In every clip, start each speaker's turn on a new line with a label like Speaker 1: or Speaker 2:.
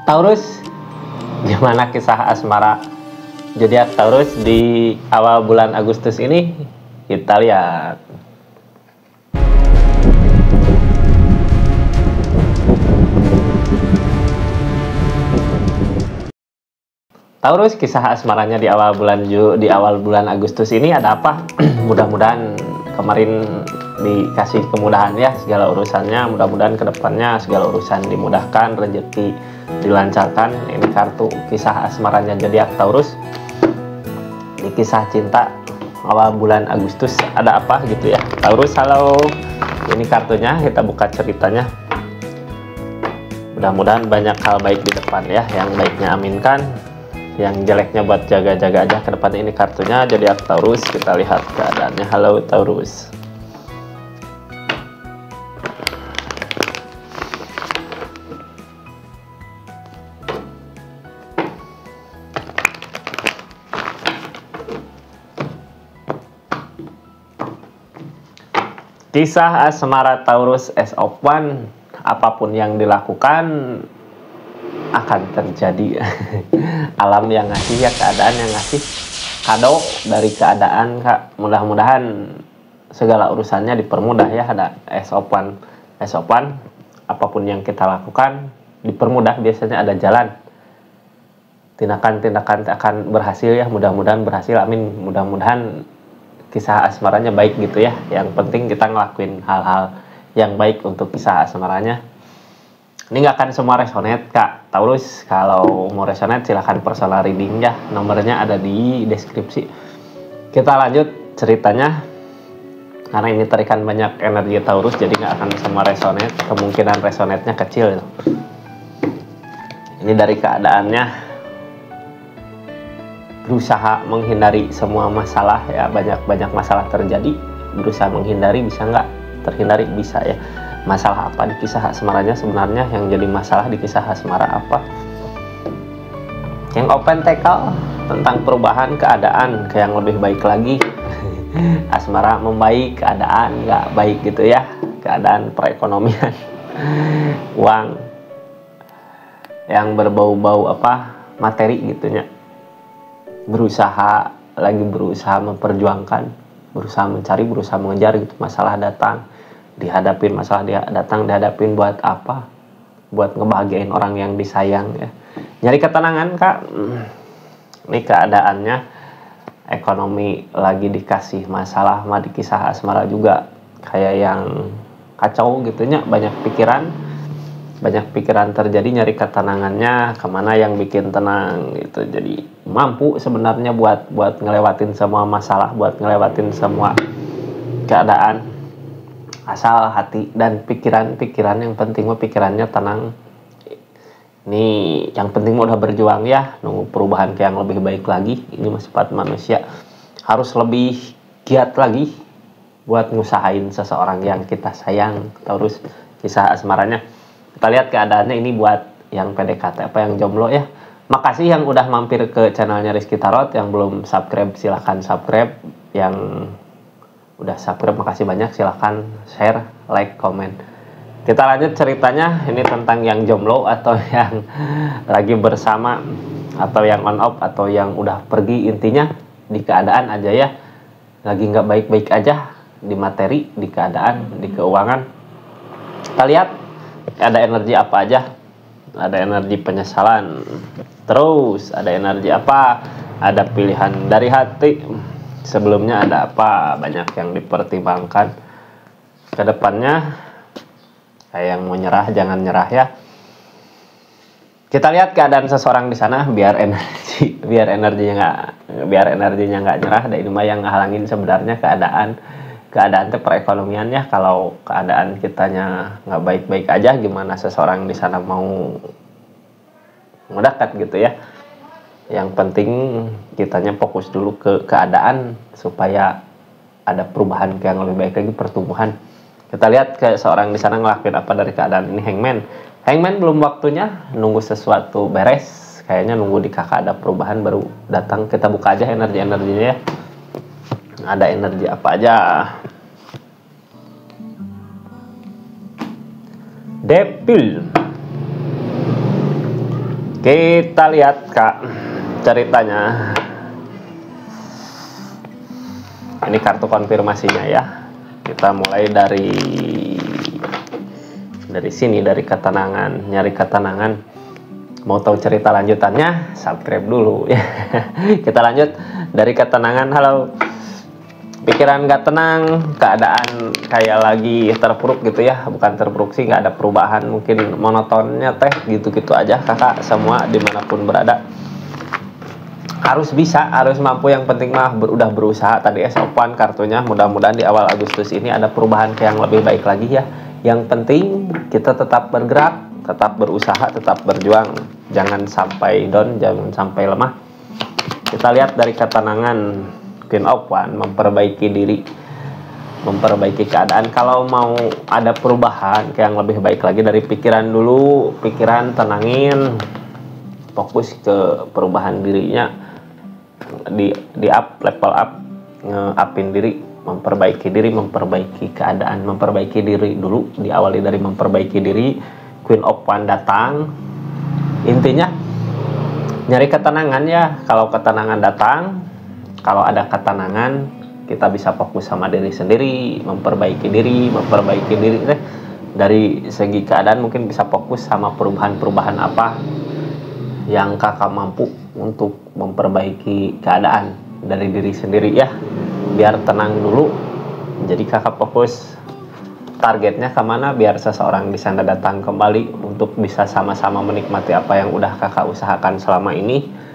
Speaker 1: Taurus, gimana kisah asmara zodiak Taurus di awal bulan Agustus ini? Kita lihat. Taurus, kisah asmaranya di awal bulan Agustus ini ada apa? Mudah-mudahan kemarin dikasih kemudahan ya segala urusannya, mudah-mudahan kedepannya segala urusan dimudahkan, rezeki dilancarkan. Ini kartu kisah asmaranya zodiak Taurus di kisah cinta awal bulan Agustus ada apa gitu ya. Taurus, halo, ini kartunya, kita buka ceritanya. Mudah-mudahan banyak hal baik di depan ya, yang baiknya aminkan, yang jeleknya buat jaga-jaga aja ke depan. Ini kartunya zodiak Taurus, kita lihat keadaannya. Halo Taurus. Kisah asmara Taurus as of one, apapun yang dilakukan akan terjadi. Alam yang ngasih ya, keadaan yang ngasih kado dari keadaan, Kak. Mudah-mudahan segala urusannya dipermudah ya. Ada as of one, apapun yang kita lakukan dipermudah, biasanya ada jalan. Tindakan-tindakan akan berhasil ya, mudah-mudahan berhasil, amin. Mudah-mudahan kisah asmaranya baik gitu ya. Yang penting kita ngelakuin hal-hal yang baik untuk kisah asmaranya. Ini nggak akan semua resonate, Kak Taurus. Kalau mau resonate silahkan personal reading ya. Nomornya ada di deskripsi. Kita lanjut ceritanya. Karena ini terikan banyak energi Taurus, jadi nggak akan semua resonate. Kemungkinan resonate-nya kecil. Ini dari keadaannya. Berusaha menghindari semua masalah ya, banyak masalah terjadi, berusaha menghindari, bisa nggak terhindari, bisa ya. Masalah apa di kisah asmaranya sebenarnya? Yang jadi masalah di kisah asmara apa? Yang open tackle tentang perubahan keadaan ke yang lebih baik lagi. Asmara membaik, keadaan nggak baik gitu ya, keadaan perekonomian, uang yang berbau-bau apa, materi gitunya. Berusaha memperjuangkan, berusaha mencari, berusaha mengejar gitu. Masalah datang dihadapin, dihadapin buat apa? Buat ngebahagiain orang yang disayang ya. Nyari ketenangan, Kak. Ini keadaannya ekonomi lagi dikasih masalah, mah di kisah asmara juga kayak yang kacau gitunya, banyak pikiran terjadi, nyari ketenangannya kemana yang bikin tenang gitu. Jadi mampu sebenarnya buat ngelewatin semua masalah, buat ngelewatin semua keadaan, asal hati dan pikiran yang penting mah pikirannya tenang. Ini yang penting udah berjuang ya, nunggu perubahan ke yang lebih baik lagi. Ini sifat manusia, harus lebih giat lagi buat ngusahain seseorang yang kita sayang. Terus kisah asmaranya kita lihat keadaannya ini buat yang PDKT apa yang jomblo ya. Makasih yang udah mampir ke channelnya Rizky Tarot. Yang belum subscribe silahkan subscribe. Yang udah subscribe makasih banyak, silahkan share, like, komen. Kita lanjut ceritanya. Ini tentang yang jomblo atau yang lagi bersama, atau yang on off, atau yang udah pergi. Intinya di keadaan aja ya, lagi nggak baik-baik aja, di materi, di keadaan, di keuangan. Kita lihat ada energi apa aja. Ada energi penyesalan, terus ada energi apa, ada pilihan dari hati, sebelumnya ada apa, banyak yang dipertimbangkan. Kedepannya kayak yang mau nyerah, jangan nyerah ya. Kita lihat keadaan seseorang di sana, biar energinya nggak nyerah. Dan ini mah yang ngehalangin sebenarnya keadaan perekonomiannya. Kalau keadaan kitanya nggak baik-baik aja, gimana seseorang di sana mau mendekat gitu ya. Yang penting kitanya fokus dulu ke keadaan supaya ada perubahan ke yang lebih baik lagi, pertumbuhan. Kita lihat ke seorang di sana ngelakuin apa dari keadaan ini. Hangman belum waktunya, nunggu sesuatu beres, kayaknya nunggu di kakak ada perubahan baru datang. Kita buka aja energinya ya. Ada energi apa aja? Devil, Kita lihat Kak ceritanya. Ini kartu konfirmasinya ya. Kita mulai dari sini, dari ketenangan, nyari ketenangan. Mau tahu cerita lanjutannya, subscribe dulu ya. Kita lanjut dari ketenangan. Halo. Pikiran gak tenang, keadaan kayak lagi terpuruk gitu ya. Bukan terpuruk sih, gak ada perubahan, mungkin monotonnya teh gitu-gitu aja kakak semua dimanapun berada. Harus bisa, harus mampu, yang penting mah udah berusaha. Tadi S-Open kartunya, mudah-mudahan di awal Agustus ini ada perubahan ke yang lebih baik lagi ya. Yang penting kita tetap bergerak, tetap berusaha, tetap berjuang. Jangan sampai down, jangan sampai lemah. Kita lihat dari ketenangan. Queen of Wands, memperbaiki diri, memperbaiki keadaan. Kalau mau ada perubahan ke yang lebih baik lagi, dari pikiran dulu, pikiran tenangin, fokus ke perubahan dirinya, di up, level up, nge-upin diri, memperbaiki diri, memperbaiki keadaan, memperbaiki diri dulu, diawali dari memperbaiki diri. Queen of Wands datang, intinya nyari ketenangan ya. Kalau ketenangan datang, kalau ada ketenangan, kita bisa fokus sama diri sendiri, memperbaiki diri dari segi keadaan. Mungkin bisa fokus sama perubahan-perubahan apa yang kakak mampu untuk memperbaiki keadaan dari diri sendiri ya, biar tenang dulu. Jadi kakak fokus targetnya kemana, biar seseorang di sana datang kembali untuk bisa sama-sama menikmati apa yang udah kakak usahakan selama ini.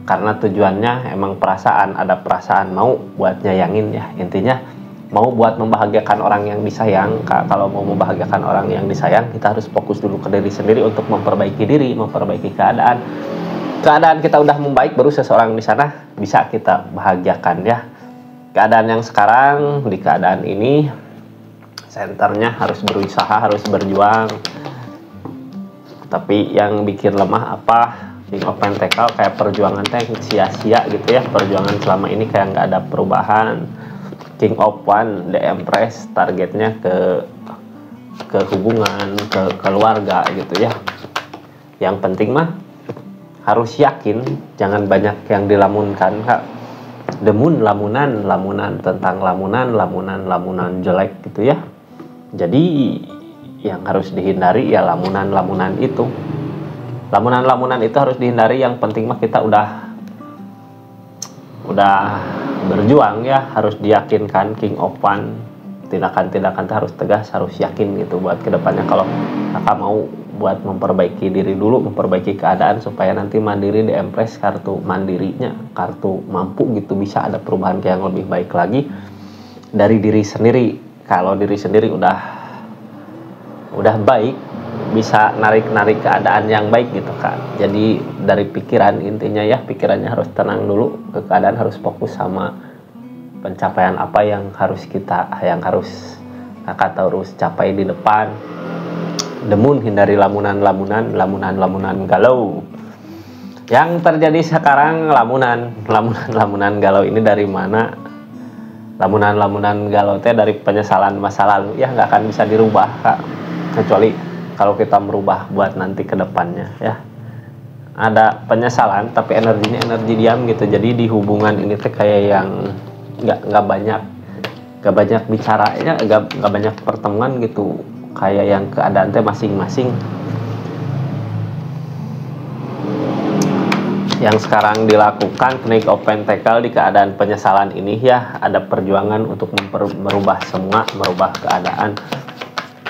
Speaker 1: Karena tujuannya emang perasaan, ada perasaan mau buat nyayangin ya. Intinya mau buat membahagiakan orang yang disayang. Kalau mau membahagiakan orang yang disayang, kita harus fokus dulu ke diri sendiri untuk memperbaiki diri, memperbaiki keadaan. Keadaan kita udah membaik, baru seseorang di sana bisa kita bahagiakan ya. Keadaan yang sekarang, di keadaan ini, senternya harus berusaha, harus berjuang. Tapi yang bikin lemah apa? King of Pentacle, kayak perjuangan teh sia-sia gitu ya. Perjuangan selama ini kayak nggak ada perubahan. King of Wands, The Empress, targetnya ke hubungan, ke keluarga gitu ya. Yang penting mah harus yakin, jangan banyak yang dilamunkan kak. Demun lamunan tentang lamunan jelek gitu ya. Jadi yang harus dihindari ya lamunan itu. Lamunan itu harus dihindari. Yang penting mah kita udah berjuang ya, harus diyakinkan. King of Wands, tindakan-tindakan harus tegas, harus yakin gitu buat kedepannya. Kalau kakak mau buat memperbaiki diri dulu, memperbaiki keadaan supaya nanti mandiri. The Empress, kartu mandirinya, kartu mampu gitu, bisa ada perubahan yang lebih baik lagi dari diri sendiri. Kalau diri sendiri udah baik, bisa narik keadaan yang baik gitu kan. Jadi dari pikiran, intinya ya, pikirannya harus tenang dulu, ke keadaan harus fokus sama pencapaian apa yang harus kakak terus capai di depan. Demun, hindari lamunan galau. Yang terjadi sekarang lamunan galau ini dari mana? Lamunan galau teh dari penyesalan masa lalu ya, nggak akan bisa dirubah kak, kecuali kalau kita merubah buat nanti ke depannya ya. Ada penyesalan tapi energinya energi diam gitu. Jadi di hubungan ini teh kayak yang nggak banyak bicaranya, nggak banyak pertemuan gitu, kayak yang keadaan teh masing-masing. Yang sekarang dilakukan Knight of Pentacle di keadaan penyesalan ini ya, ada perjuangan untuk merubah keadaan.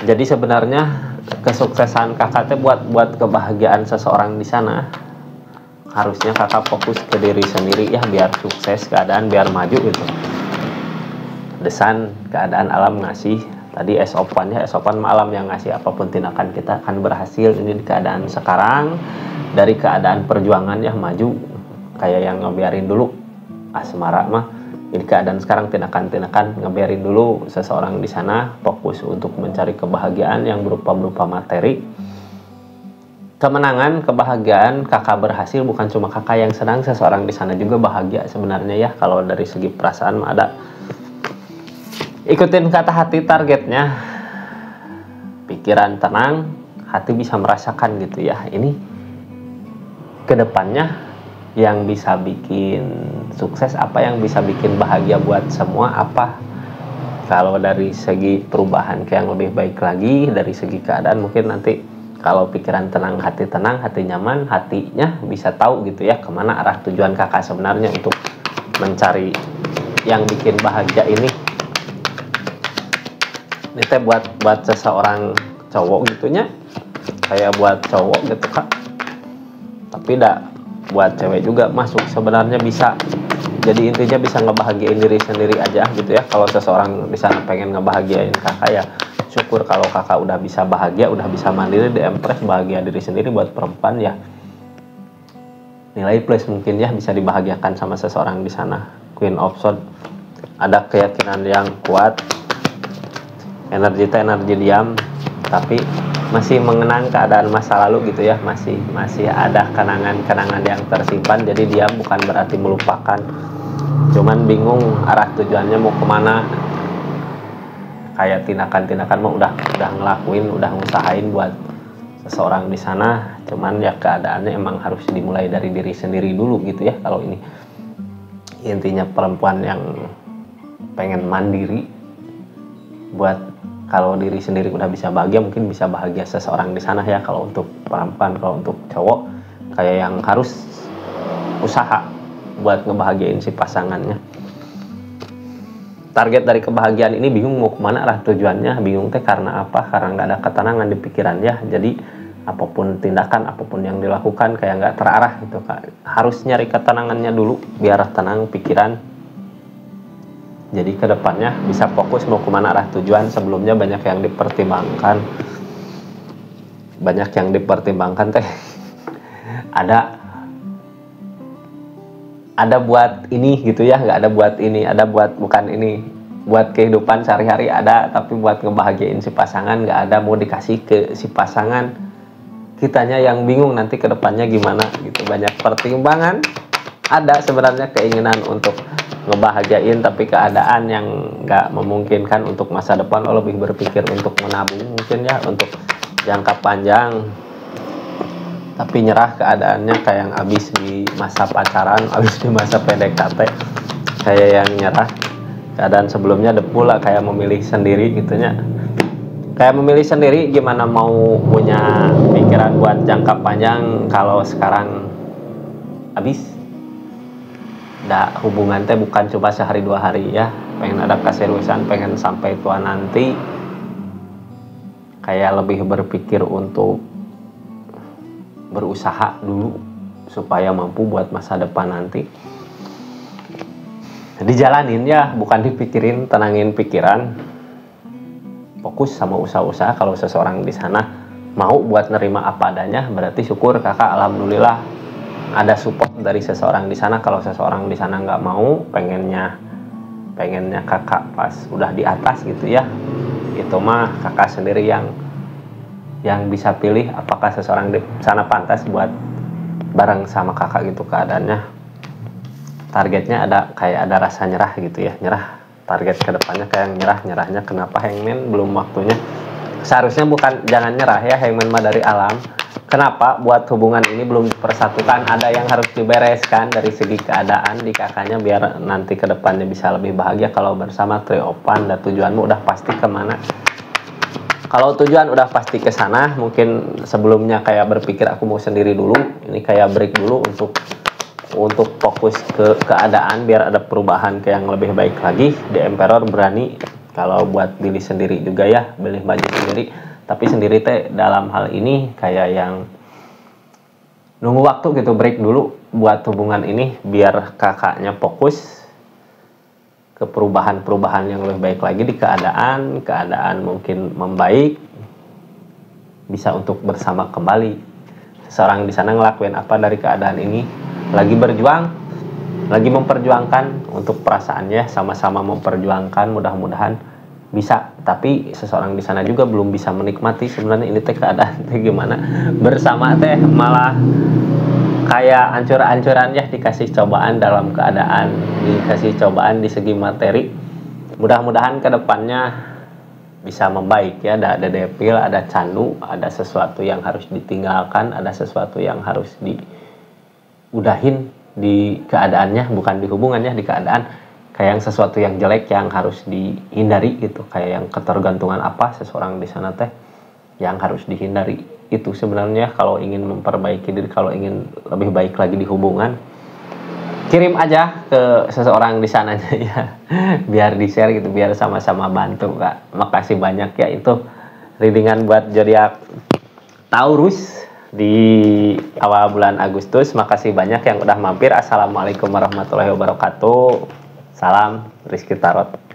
Speaker 1: Jadi sebenarnya kesuksesan kakak teh buat kebahagiaan seseorang di sana. Harusnya kakak fokus ke diri sendiri ya, biar sukses keadaan, biar maju gitu. Desan, keadaan alam ngasih. Tadi S-Open ya, S-Open alam yang ngasih, apapun tindakan kita akan berhasil. Ini di keadaan sekarang, dari keadaan perjuangan ya, maju. Kayak yang ngebiarin dulu asmara mah. Jadi keadaan sekarang tindakan ngebiarin dulu seseorang di sana, fokus untuk mencari kebahagiaan yang berupa materi. Kemenangan, kebahagiaan, kakak berhasil, bukan cuma kakak yang senang, seseorang di sana juga bahagia sebenarnya ya. Kalau dari segi perasaan mah ada. Ikutin kata hati targetnya. Pikiran tenang, hati bisa merasakan gitu ya. Ini kedepannya yang bisa bikin sukses, apa yang bisa bikin bahagia buat semua, apa. Kalau dari segi perubahan ke yang lebih baik lagi, dari segi keadaan mungkin nanti kalau pikiran tenang, hati nyaman, hatinya bisa tahu gitu ya kemana arah tujuan kakak sebenarnya untuk mencari yang bikin bahagia ini. Ini teh buat seseorang cowok gitunya, kayak buat cowok gitu kak. Tapi buat cewek juga masuk sebenarnya bisa. Jadi intinya bisa ngebahagiain diri sendiri aja gitu ya. Kalau seseorang di sana pengen ngebahagiain kakak ya syukur. Kalau kakak udah bisa bahagia, udah bisa mandiri, diempress, bahagia diri sendiri. Buat perempuan ya nilai plus mungkin ya, bisa dibahagiakan sama seseorang di sana. Queen of Swords, ada keyakinan yang kuat, energi diam, tapi masih mengenang keadaan masa lalu gitu ya, masih ada kenangan yang tersimpan. Jadi dia bukan berarti melupakan, cuman bingung arah tujuannya mau kemana. Kayak tindakan mah udah ngelakuin, udah ngusahain buat seseorang di sana, cuman ya keadaannya emang harus dimulai dari diri sendiri dulu gitu ya. Kalau ini intinya perempuan yang pengen mandiri, buat kalau diri sendiri udah bisa bahagia, mungkin bisa bahagia seseorang di sana ya. Kalau untuk perempuan, kalau untuk cowok kayak yang harus usaha buat ngebahagiain si pasangannya. Target dari kebahagiaan ini bingung mau kemana arah tujuannya, bingung teh karena apa? Karena nggak ada ketenangan di pikiran ya. Jadi apapun tindakan, apapun yang dilakukan kayak nggak terarah gitu kak. Harus nyari ketenangannya dulu biar tenang pikiran. Jadi kedepannya bisa fokus mau kemana arah tujuan. Sebelumnya banyak yang dipertimbangkan teh. Ada buat ini gitu ya, nggak ada buat ini, ada buat bukan ini, buat kehidupan sehari-hari ada, tapi buat ngebahagiain si pasangan nggak ada, mau dikasih ke si pasangan. Kitanya yang bingung nanti kedepannya gimana gitu. Banyak pertimbangan, ada sebenarnya keinginan untuk ngebahagiain, tapi keadaan yang nggak memungkinkan untuk masa depan. Lo lebih berpikir untuk menabung mungkin ya, untuk jangka panjang, tapi nyerah keadaannya kayak yang abis di masa pacaran, abis di masa PDKT, kayak yang nyerah. Keadaan sebelumnya depu lah, kayak memilih sendiri gitunya. Kayak memilih sendiri, gimana mau punya pikiran buat jangka panjang kalau sekarang abis. Hubungan teh bukan cuma sehari dua hari ya, pengen ada keseriusan, pengen sampai tua nanti. Kayak lebih berpikir untuk berusaha dulu supaya mampu buat masa depan nanti. Dijalanin ya, bukan dipikirin, tenangin pikiran, fokus sama usaha-usaha. Kalau seseorang di sana mau buat nerima apa adanya, berarti syukur kakak, alhamdulillah ada support dari seseorang di sana. Kalau seseorang di sana nggak mau, pengennya kakak pas udah di atas gitu ya, itu mah kakak sendiri yang bisa pilih apakah seseorang di sana pantas buat bareng sama kakak gitu keadaannya. Targetnya kayak ada rasa nyerah gitu ya, nyerah. Target kedepannya kayak nyerahnya kenapa hangman belum waktunya. Seharusnya bukan jangan nyerah ya, hangman mah dari alam. Kenapa buat hubungan ini belum dipersatukan, ada yang harus dibereskan dari segi keadaan di kakaknya biar nanti kedepannya bisa lebih bahagia. Kalau bersama triopan dan tujuanmu udah pasti kemana. Kalau tujuan udah pasti ke sana, mungkin sebelumnya kayak berpikir aku mau sendiri dulu, ini kayak break dulu untuk fokus ke keadaan biar ada perubahan ke yang lebih baik lagi. The Emperor berani kalau buat diri sendiri juga ya, pilih baju sendiri. Tapi sendiri teh dalam hal ini kayak yang nunggu waktu gitu, break dulu buat hubungan ini biar kakaknya fokus ke perubahan yang lebih baik lagi di keadaan mungkin membaik, bisa untuk bersama kembali. Seseorang di sana ngelakuin apa dari keadaan ini, lagi berjuang, lagi memperjuangkan untuk perasaannya, sama-sama memperjuangkan, mudah-mudahan bisa. Tapi seseorang di sana juga belum bisa menikmati sebenarnya ini teh keadaan teh gimana. Bersama teh malah kayak ancur-ancuran ya, dikasih cobaan dalam keadaan, dikasih cobaan di segi materi. Mudah-mudahan kedepannya bisa membaik ya. Ada depil, ada candu, ada sesuatu yang harus ditinggalkan, ada sesuatu yang harus udahin di keadaannya, bukan di hubungannya, di keadaan kayak yang sesuatu yang jelek yang harus dihindari gitu, kayak yang ketergantungan apa seseorang di sana teh yang harus dihindari. Itu sebenarnya kalau ingin memperbaiki diri, kalau ingin lebih baik lagi di hubungan, kirim aja ke seseorang di sananya ya, biar di share gitu, biar sama-sama bantu Kak. Makasih banyak ya, itu readingan buat zodiak Taurus di awal bulan Agustus. Makasih banyak yang udah mampir. Assalamualaikum warahmatullahi wabarakatuh. Salam Rizky Tarot.